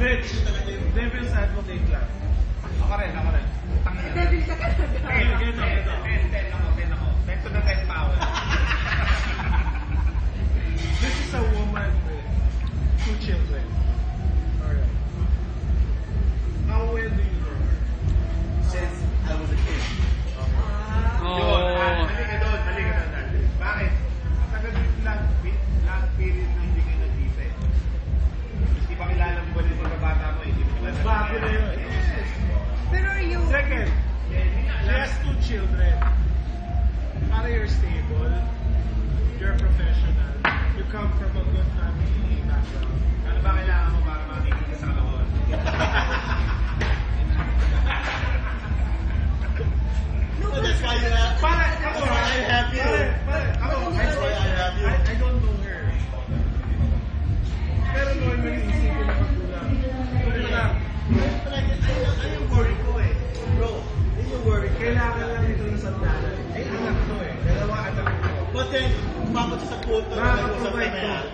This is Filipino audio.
Rich, devil's advocate lang. Ako rin. Devil's advocate. Ten ako. 10 to the 10 power. This is a woman with 2 children. Alright. How well do you know her? Since I was a kid. Mali ka doon. Bakit? Tagal lang period na hindi kayo nag-isa eh. Hindi pa kilala mo ba din pagkabata mo eh. Bago na yun. Pero yung... Second, she has 2 children. Para you're stable, you're professional, you come from a good family background. Ano ba kailangan mo para makikita ka sa kalahon? That's why you have. Ako, I have you. I don't know her. Pero normally, isipin na magkulang. Ay, yung worry ko eh. Bro, yun yung worry ko. Kailangan lang ito ng sandalan. Ay, anak to eh. 2 anak ko. But then, umabot sa punto na nag-usap ka na yan.